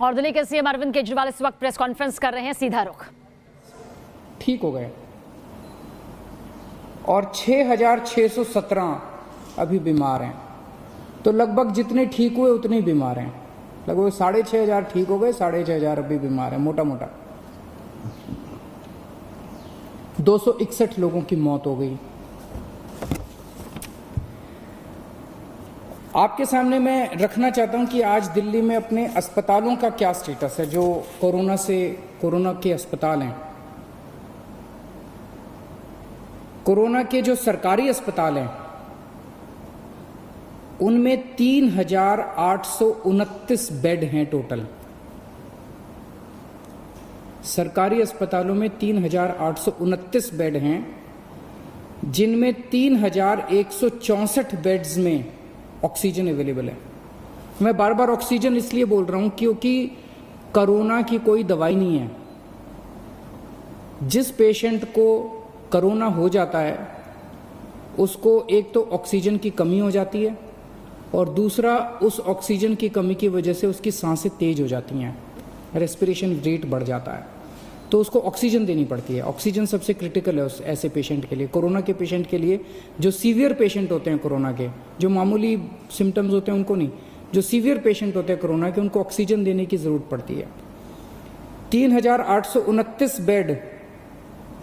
और दिल्ली के सीएम अरविंद केजरीवाल इस वक्त प्रेस कॉन्फ्रेंस कर रहे हैं, सीधा रुख। ठीक हो गए और 6,617 अभी बीमार हैं, तो लगभग जितने ठीक हुए उतने ही बीमार हैं। लगभग 6,500 ठीक हो गए, 6,500 अभी बीमार हैं, मोटा मोटा 261 लोगों की मौत हो गई। आपके सामने मैं रखना चाहता हूं कि आज दिल्ली में अपने अस्पतालों का क्या स्टेटस है, जो कोरोना के अस्पताल हैं। कोरोना के जो सरकारी अस्पताल हैं उनमें 3,829 बेड हैं टोटल। सरकारी अस्पतालों में 3,829 बेड हैं, जिनमें 3,164 बेड्स में ऑक्सीजन अवेलेबल है। मैं बार बार ऑक्सीजन इसलिए बोल रहा हूं क्योंकि कोरोना की कोई दवाई नहीं है। जिस पेशेंट को कोरोना हो जाता है उसको एक तो ऑक्सीजन की कमी हो जाती है और दूसरा उस ऑक्सीजन की कमी की वजह से उसकी सांसें तेज हो जाती हैं, रेस्पिरेशन रेट बढ़ जाता है, तो उसको ऑक्सीजन देनी पड़ती है। ऑक्सीजन सबसे क्रिटिकल है उस ऐसे पेशेंट के लिए, कोरोना के पेशेंट के लिए। जो सीवियर पेशेंट होते हैं कोरोना के, जो मामूली सिम्टम्स होते हैं उनको नहीं, जो सीवियर पेशेंट होते हैं कोरोना के, उनको ऑक्सीजन देने की जरूरत पड़ती है। 3,829 बेड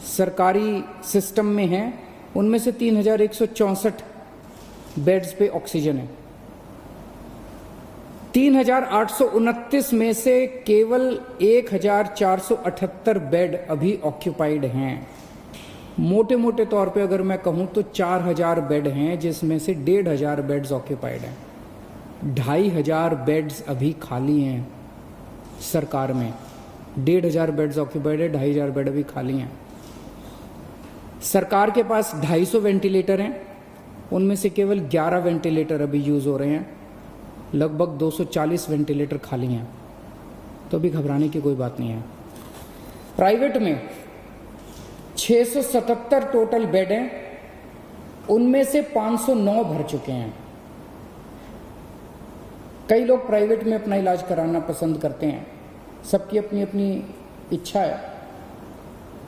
सरकारी सिस्टम में हैं, उनमें से 3,164 बेड्स पे ऑक्सीजन है। 3,829 में से केवल 1,478 बेड अभी ऑक्यूपाइड हैं। मोटे मोटे तौर पे अगर मैं कहूं तो 4,000 बेड हैं, जिसमें से 1,500 बेड्स ऑक्यूपाइड हैं। 2,500 बेड्स अभी खाली हैं सरकार में। 1,500 बेड्स ऑक्यूपाइड है, 2,500 बेड अभी खाली हैं। सरकार के पास 250 वेंटिलेटर हैं, उनमें से केवल 11 वेंटिलेटर अभी यूज हो रहे हैं। लगभग 240 वेंटिलेटर खाली हैं, तो अभी घबराने की कोई बात नहीं है। प्राइवेट में 677 टोटल बेड हैं, उनमें से 509 भर चुके हैं। कई लोग प्राइवेट में अपना इलाज कराना पसंद करते हैं, सबकी अपनी अपनी इच्छा है।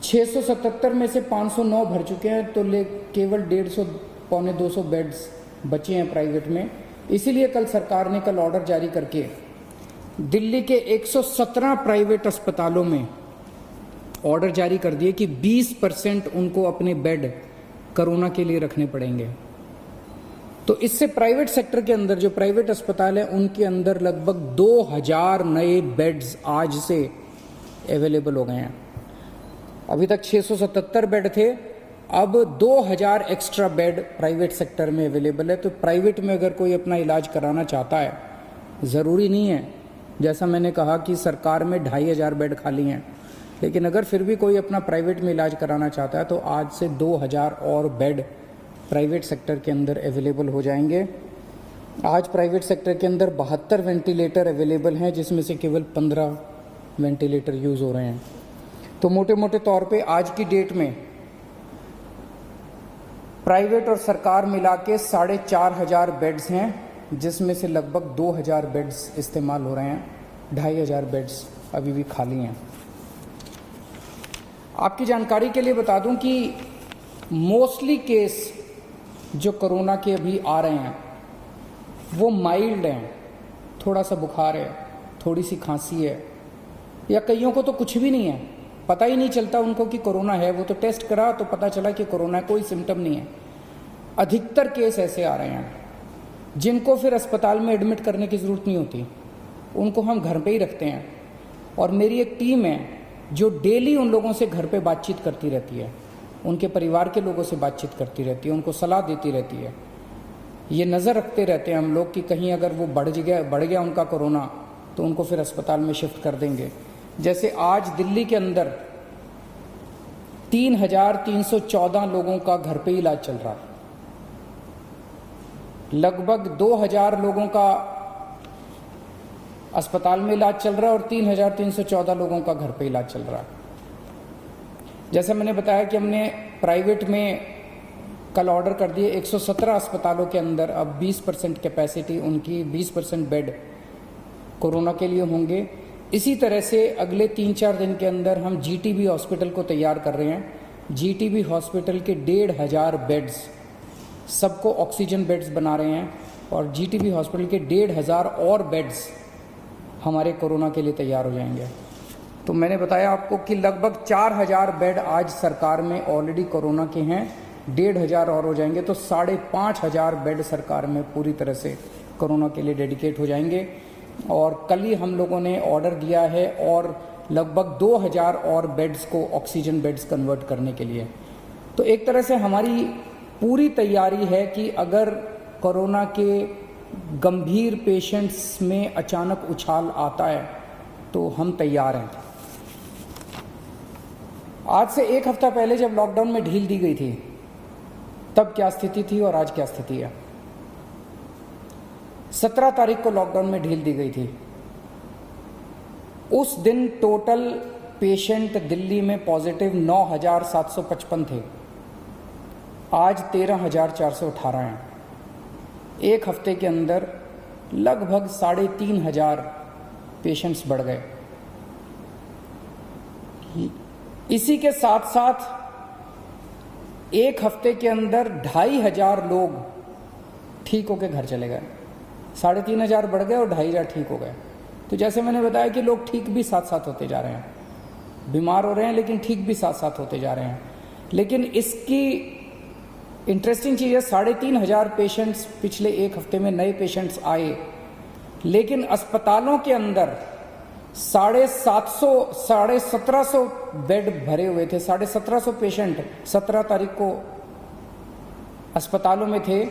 677 में से 509 भर चुके हैं, तो केवल 150 पौने 200 बेड्स बचे हैं प्राइवेट में। इसीलिए कल सरकार ने ऑर्डर जारी करके दिल्ली के 117 प्राइवेट अस्पतालों में ऑर्डर जारी कर दिए कि 20% उनको अपने बेड कोरोना के लिए रखने पड़ेंगे। तो इससे प्राइवेट सेक्टर के अंदर जो प्राइवेट अस्पताल है उनके अंदर लगभग 2,000 नए बेड्स आज से अवेलेबल हो गए हैं। अभी तक 677 बेड थे, अब 2,000 एक्स्ट्रा बेड प्राइवेट सेक्टर में अवेलेबल है। तो प्राइवेट में अगर कोई अपना इलाज कराना चाहता है, ज़रूरी नहीं है जैसा मैंने कहा कि सरकार में 2,500 बेड खाली हैं, लेकिन अगर फिर भी कोई अपना प्राइवेट में इलाज कराना चाहता है तो आज से 2,000 और बेड प्राइवेट सेक्टर के अंदर अवेलेबल हो जाएंगे। आज प्राइवेट सेक्टर के अंदर 72 वेंटिलेटर अवेलेबल हैं, जिसमें से केवल 15 वेंटिलेटर यूज़ हो रहे हैं। तो मोटे मोटे तौर पे आज की डेट में प्राइवेट और सरकार मिला के 4,500 बेड्स हैं, जिसमें से लगभग 2,000 बेड्स इस्तेमाल हो रहे हैं, 2,500 बेड्स अभी भी खाली हैं। आपकी जानकारी के लिए बता दूं कि मोस्टली केस जो कोरोना के अभी आ रहे हैं वो माइल्ड हैं, थोड़ा सा बुखार है, थोड़ी सी खांसी है, या कईयों को तो कुछ भी नहीं है, पता ही नहीं चलता उनको कि कोरोना है। वो तो टेस्ट करा तो पता चला कि कोरोना है, कोई सिम्टम नहीं है। अधिकतर केस ऐसे आ रहे हैं जिनको फिर अस्पताल में एडमिट करने की ज़रूरत नहीं होती, उनको हम घर पे ही रखते हैं। और मेरी एक टीम है जो डेली उन लोगों से घर पे बातचीत करती रहती है, उनके परिवार के लोगों से बातचीत करती रहती है, उनको सलाह देती रहती है। ये नज़र रखते रहते हैं हम लोग कि कहीं अगर वो बढ़ गया उनका कोरोना तो उनको फिर अस्पताल में शिफ्ट कर देंगे। जैसे आज दिल्ली के अंदर 3,314 लोगों का घर पे इलाज चल रहा है, लगभग 2,000 लोगों का अस्पताल में इलाज चल रहा है और 3,314 लोगों का घर पे इलाज चल रहा है। जैसा मैंने बताया कि हमने प्राइवेट में कल ऑर्डर कर दिए 117 अस्पतालों के अंदर अब 20% कैपेसिटी उनकी, 20% बेड कोरोना के लिए होंगे। इसी तरह से अगले 3-4 दिन के अंदर हम जीटीबी हॉस्पिटल को तैयार कर रहे हैं। जीटीबी हॉस्पिटल के 1,500 बेड्स, सबको ऑक्सीजन बेड्स बना रहे हैं और जीटीबी हॉस्पिटल के 1,500 और बेड्स हमारे कोरोना के लिए तैयार हो जाएंगे। तो मैंने बताया आपको कि लगभग 4,000 बेड आज सरकार में ऑलरेडी कोरोना के हैं, 1,500 और हो जाएंगे तो 5,500 बेड सरकार में पूरी तरह से कोरोना के लिए डेडिकेट हो जाएंगे। और कल ही हम लोगों ने ऑर्डर दिया है और लगभग 2,000 और बेड्स को ऑक्सीजन बेड्स कन्वर्ट करने के लिए। तो एक तरह से हमारी पूरी तैयारी है कि अगर कोरोना के गंभीर पेशेंट्स में अचानक उछाल आता है तो हम तैयार हैं। आज से 1 हफ्ता पहले जब लॉकडाउन में ढील दी गई थी तब क्या स्थिति थी और आज क्या स्थिति है। 17 तारीख को लॉकडाउन में ढील दी गई थी। उस दिन टोटल पेशेंट दिल्ली में पॉजिटिव 9,755 थे, आज 13,418 हैं। 1 हफ्ते के अंदर लगभग 3,500 पेशेंट्स बढ़ गए। इसी के साथ साथ 1 हफ्ते के अंदर 2,500 लोग ठीक होकर घर चले गए। 3,500 बढ़ गए और 2,500 ठीक हो गए। तो जैसे मैंने बताया कि लोग ठीक भी साथ साथ होते जा रहे हैं, बीमार हो रहे हैं लेकिन ठीक भी साथ साथ होते जा रहे हैं। लेकिन इसकी इंटरेस्टिंग चीज़ है, 3,500 पेशेंट्स पिछले 1 हफ्ते में नए पेशेंट्स आए, लेकिन अस्पतालों के अंदर 1,700 बेड भरे हुए थे। 1,750 पेशेंट 17 तारीख को अस्पतालों में थे,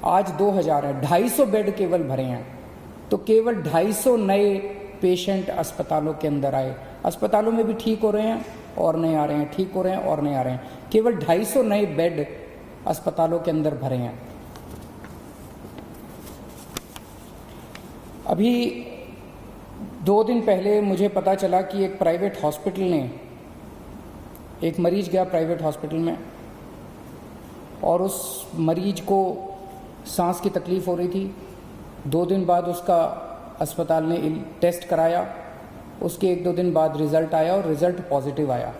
आज 2,000 है। 250 बेड केवल भरे हैं। तो केवल 250 नए पेशेंट अस्पतालों के अंदर आए। अस्पतालों में भी ठीक हो रहे हैं और नहीं आ रहे हैं, ठीक हो रहे हैं और नहीं आ रहे हैं। केवल 250 नए बेड अस्पतालों के अंदर भरे हैं। अभी 2 दिन पहले मुझे पता चला कि एक प्राइवेट हॉस्पिटल ने, एक मरीज गया प्राइवेट हॉस्पिटल में और उस मरीज को सांस की तकलीफ हो रही थी। 2 दिन बाद उसका अस्पताल ने टेस्ट कराया, उसके 1-2 दिन बाद रिजल्ट आया और रिजल्ट पॉजिटिव आया।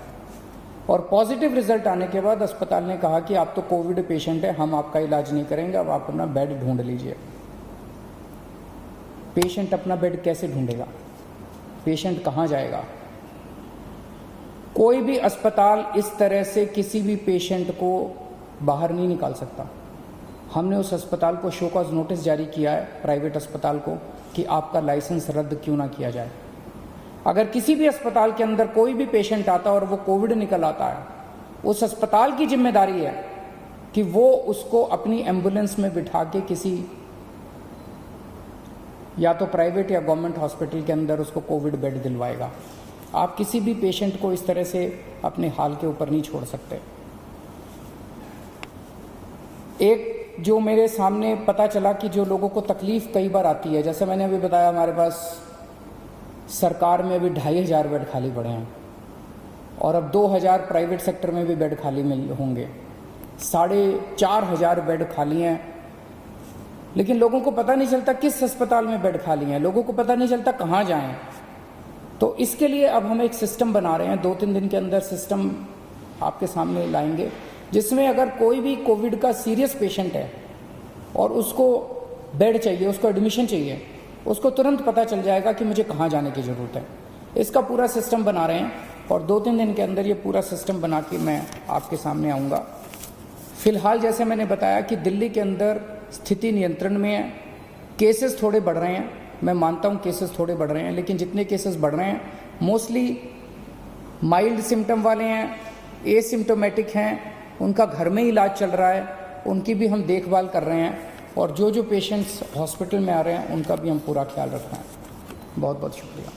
और पॉजिटिव रिजल्ट आने के बाद अस्पताल ने कहा कि आप तो कोविड पेशेंट है, हम आपका इलाज नहीं करेंगे, अब आप अपना बेड ढूंढ लीजिए। पेशेंट अपना बेड कैसे ढूंढेगा? पेशेंट कहाँ जाएगा? कोई भी अस्पताल इस तरह से किसी भी पेशेंट को बाहर नहीं निकाल सकता। हमने उस अस्पताल को शो कॉज नोटिस जारी किया है, प्राइवेट अस्पताल को, कि आपका लाइसेंस रद्द क्यों ना किया जाए। अगर किसी भी अस्पताल के अंदर कोई भी पेशेंट आता है और वो कोविड निकल आता है, उस अस्पताल की जिम्मेदारी है कि वो उसको अपनी एम्बुलेंस में बिठा के किसी या तो प्राइवेट या गवर्नमेंट हॉस्पिटल के अंदर उसको कोविड बेड दिलवाएगा। आप किसी भी पेशेंट को इस तरह से अपने हाल के ऊपर नहीं छोड़ सकते। एक जो मेरे सामने पता चला कि जो लोगों को तकलीफ कई बार आती है, जैसे मैंने अभी बताया, हमारे पास सरकार में अभी 2,500 बेड खाली पड़े हैं और अब 2,000 प्राइवेट सेक्टर में भी बेड खाली होंगे। 4,500 बेड खाली हैं, लेकिन लोगों को पता नहीं चलता किस अस्पताल में बेड खाली हैं, लोगों को पता नहीं चलता कहाँ जाएं। तो इसके लिए अब हम एक सिस्टम बना रहे हैं, 2-3 दिन के अंदर सिस्टम आपके सामने लाएंगे, जिसमें अगर कोई भी कोविड का सीरियस पेशेंट है और उसको बेड चाहिए, उसको एडमिशन चाहिए, उसको तुरंत पता चल जाएगा कि मुझे कहाँ जाने की ज़रूरत है। इसका पूरा सिस्टम बना रहे हैं और 2-3 दिन के अंदर ये पूरा सिस्टम बना के मैं आपके सामने आऊँगा। फिलहाल जैसे मैंने बताया कि दिल्ली के अंदर स्थिति नियंत्रण में है, केसेस थोड़े बढ़ रहे हैं, मैं मानता हूँ केसेस थोड़े बढ़ रहे हैं, लेकिन जितने केसेस बढ़ रहे हैं मोस्टली माइल्ड सिम्टम वाले हैं, एसिम्टोमेटिक हैं, उनका घर में ही इलाज चल रहा है, उनकी भी हम देखभाल कर रहे हैं और जो पेशेंट्स हॉस्पिटल में आ रहे हैं उनका भी हम पूरा ख्याल रख रहे हैं। बहुत बहुत शुक्रिया।